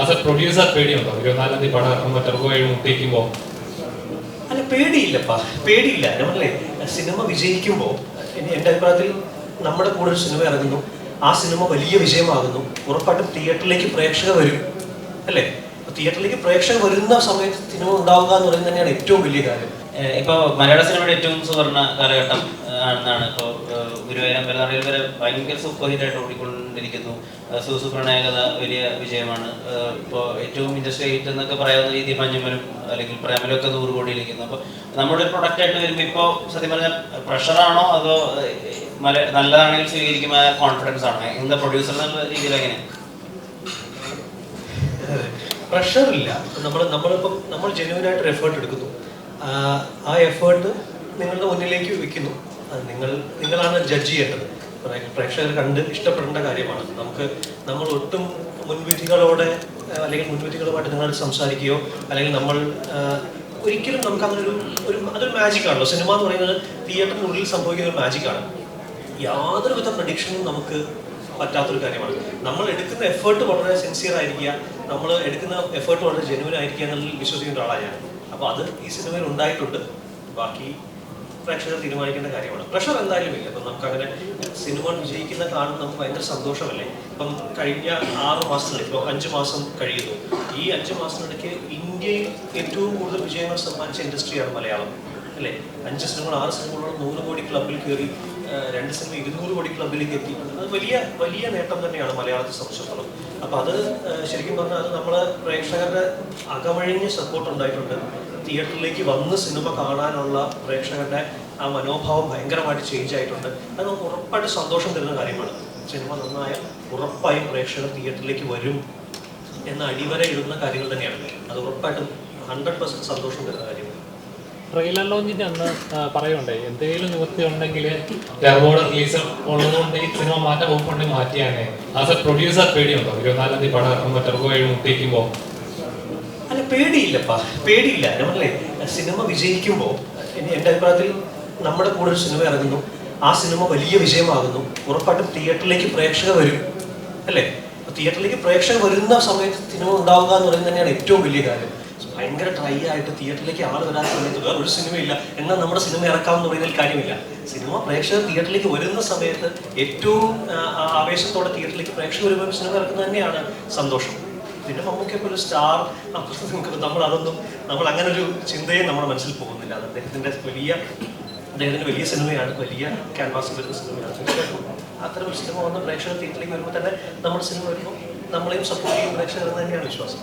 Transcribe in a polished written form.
As A producer പേടിയുണ്ടോ? 24-ാം തീയതി പടം ഇറക്കുമ്പോൾ ടെർബോ മുട്ടിക്കുമ്പോൾ? അല്ല, പേടിയില്ലപ്പാ, പേടിയില്ല. നമ്മളല്ലേ സിനിമ വിജയിക്കുമ്പോൾ എൻ്റെ അഭിപ്രായത്തിൽ നമ്മുടെ കൂടെ ഒരു സിനിമ ഇറങ്ങുന്നു, ആ സിനിമ വലിയ വിജയമാകുന്നു, ഉറപ്പായിട്ടും തിയേറ്ററിലേക്ക് പ്രേക്ഷകർ വരും അല്ലേ? തിയേറ്ററിലേക്ക് പ്രേക്ഷകർ വരുന്ന സമയത്ത് സിനിമ ഉണ്ടാവുക എന്ന് പറയുന്നത് തന്നെയാണ് ഏറ്റവും വലിയ കാര്യം. ഇപ്പോൾ മലയാള സിനിമയുടെ ഏറ്റവും സുവർണ്ണ കാലഘട്ടം ആണെന്നാണ് ഇപ്പോൾ ഗുരുവായൂരമ്പല നടയിൽ വരെ ഭയങ്കര സൂപ്പർ ഹിറ്റായിട്ട് ഓടിക്കൊണ്ടിരിക്കുന്നു. സൂസു പ്രണയകഥ വലിയ വിജയമാണ്. ഇപ്പോൾ ഏറ്റവും ഇൻഡസ്ട്രി ഹിറ്റ് എന്നൊക്കെ പറയാവുന്ന രീതിയിൽ മഞ്ഞുമലും അല്ലെങ്കിൽ പ്രേമലൊക്കെ 100 കോടിയിലിരിക്കുന്നു. അപ്പോൾ നമ്മുടെ ഒരു പ്രൊഡക്റ്റ് ആയിട്ട് വരുമ്പോൾ ഇപ്പോൾ സത്യം പറഞ്ഞാൽ പ്രഷറാണോ അതോ നല്ലതാണെങ്കിൽ സ്വീകരിക്കുമ്പോൾ കോൺഫിഡൻസ് ആണോ? എന്താ പ്രൊഡ്യൂസർ എന്നുള്ള രീതിയിൽ എങ്ങനെയാണ്? പ്രഷറില്ല. നമ്മൾ ജെന്യുവനായിട്ട് ഒരു എഫേർട്ട് എടുക്കുന്നു, ആ എഫേർട്ട് നിങ്ങളുടെ മുന്നിലേക്ക് വെക്കുന്നു. നിങ്ങളാണ് ജഡ്ജ് ചെയ്യേണ്ടത്. പ്രേക്ഷകർ കണ്ട് ഇഷ്ടപ്പെടേണ്ട കാര്യമാണ്. നമ്മൾ ഒട്ടും മുൻവിധികളോടെ അല്ലെങ്കിൽ മുൻവിധികളുമായിട്ട് നിങ്ങളോട് സംസാരിക്കുകയോ അല്ലെങ്കിൽ നമ്മൾ ഒരിക്കലും നമുക്ക് അങ്ങനെ അതൊരു മാജിക്കാണല്ലോ. സിനിമ എന്ന് പറയുന്നത് തിയേറ്ററിനുള്ളിൽ സംഭവിക്കുന്ന ഒരു മാജിക്കാണ്. യാതൊരുവിധ പ്രഡിക്ഷനും നമുക്ക് പറ്റാത്തൊരു കാര്യമാണ്. നമ്മൾ എടുക്കുന്ന എഫേർട്ട് വളരെ സിൻസിയർ ആയിരിക്കുക, നമ്മൾ എടുക്കുന്ന എഫേർട്ട് വളരെ ജെന്യുവൻ ആയിരിക്കുക എന്നുള്ളതിൽ വിശ്വസിക്കുന്ന ഒരാളാണ് ഞാൻ. അപ്പോൾ അത് ഈ സിനിമയിൽ ഉണ്ടായിട്ടുണ്ട്. ബാക്കി പ്രേക്ഷകർ തീരുമാനിക്കേണ്ട കാര്യമാണ്. പ്രഷർ എന്തായാലും ഇല്ല. ഇപ്പം നമുക്കങ്ങനെ സിനിമ വിജയിക്കുന്ന കാണുമ്പോൾ നമുക്ക് ഭയങ്കര സന്തോഷമല്ലേ. ഇപ്പം കഴിഞ്ഞ 6 മാസത്തിൽ ഇപ്പോൾ 5 മാസം കഴിയുന്നു. ഈ 5 മാസത്തിനിടയ്ക്ക് ഇന്ത്യയിൽ ഏറ്റവും കൂടുതൽ വിജയങ്ങൾ സമ്മാനിച്ച ഇൻഡസ്ട്രിയാണ് മലയാളം അല്ലേ? 5 സിനിമകൾ 6 സിനിമകളോട് 100 കോടി ക്ലബിൽ കയറി, 2 സിനിമ 200 കോടി ക്ലബിലേക്ക് എത്തി. അത് വലിയ നേട്ടം തന്നെയാണ് മലയാളത്തെ സംബന്ധിച്ചിടത്തോളം. അപ്പോൾ അത് ശരിക്കും പറഞ്ഞാൽ അത് നമ്മളെ പ്രേക്ഷകരുടെ അകമഴിഞ്ഞ് സപ്പോർട്ട് ഉണ്ടായിട്ടുണ്ട്. തിയേറ്ററിലേക്ക് വന്ന് സിനിമ കാണാനുള്ള പ്രേക്ഷകരുടെ ആ മനോഭാവം ഭയങ്കരമായിട്ട് ചേഞ്ച് ആയിട്ടുണ്ട്. അത് നമുക്ക് ഉറപ്പായിട്ട് സന്തോഷം തരുന്ന കാര്യമാണ്. സിനിമ നന്നായാൽ ഉറപ്പായും പ്രേക്ഷകർ തിയേറ്ററിലേക്ക് വരും എന്ന അടിവര ഇടുന്ന കാര്യങ്ങൾ തന്നെയാണ്. അത് ഉറപ്പായിട്ടും 100% സന്തോഷം തരുന്ന കാര്യമാണ്. ട്രെയിലർ ലോഞ്ചിന്റെ അന്ന് പറയുണ്ടേ എന്തെങ്കിലും നിവൃത്തി ഉണ്ടെങ്കിൽ ടെർബോയുടെ റിലീസ് ഉള്ളതുകൊണ്ട് ഈ സിനിമ മാറ്റാൻ പോകുന്നുണ്ടെങ്കിൽ മാറ്റിയാണ്. ആസ് എ പ്രൊഡ്യൂസർ പേടിയുണ്ടോ? 24-ാം തീയതി പടം ഇറക്കുമ്പോൾ ടെർബോ മുട്ടിക്കുമ്പോൾ? അല്ല, പേടിയില്ലപ്പാ, പേടിയില്ല. നമ്മളല്ലേ സിനിമ വിജയിക്കുമ്പോൾ എൻ്റെ അഭിപ്രായത്തിൽ നമ്മുടെ കൂടെ ഒരു സിനിമ ഇറങ്ങുന്നു, ആ സിനിമ വലിയ വിജയമാകുന്നു, ഉറപ്പായിട്ടും തിയേറ്ററിലേക്ക് പ്രേക്ഷകർ വരും അല്ലേ? തിയേറ്ററിലേക്ക് പ്രേക്ഷകർ വരുന്ന സമയത്ത് സിനിമ ഉണ്ടാവുക എന്ന് പറയുന്നത് തന്നെയാണ് ഏറ്റവും വലിയ കാര്യം. ഭയങ്കര ഡ്രൈ ആയിട്ട് തിയേറ്ററിലേക്ക് ആൾ വരാത്ത സമയത്ത് വേറെ ഒരു സിനിമയില്ല എന്നാൽ നമ്മുടെ സിനിമ ഇറക്കാമെന്ന് പറയുന്നതിൽ കാര്യമില്ല. സിനിമ പ്രേക്ഷകർ തിയേറ്ററിലേക്ക് വരുന്ന സമയത്ത് ഏറ്റവും ആവേശത്തോടെ തിയേറ്ററിലേക്ക് പ്രേക്ഷകർ വരുമ്പോൾ സിനിമ ഇറക്കുന്നത് തന്നെയാണ് സന്തോഷം. പിന്നെ മമ്മൂക്കൊക്കെ ഒരു സ്റ്റാർ നമ്മൾ അങ്ങനെ ഒരു ചിന്തയും നമ്മുടെ മനസ്സിൽ പോകുന്നില്ല. അത് അദ്ദേഹത്തിന്റെ വലിയ സിനിമയാണ്, വലിയ ക്യാൻവാസിൽ വരുന്ന സിനിമയാണ്. അത്തരം ഒരു സിനിമ വന്ന് പ്രേക്ഷകർ തിയേറ്ററിലേക്ക് വരുമ്പോൾ തന്നെ നമ്മുടെ സിനിമ വരുമ്പോൾ നമ്മളെയും സപ്പോർട്ട് ചെയ്യും പ്രേക്ഷകർ തന്നെയാണ് വിശ്വാസം.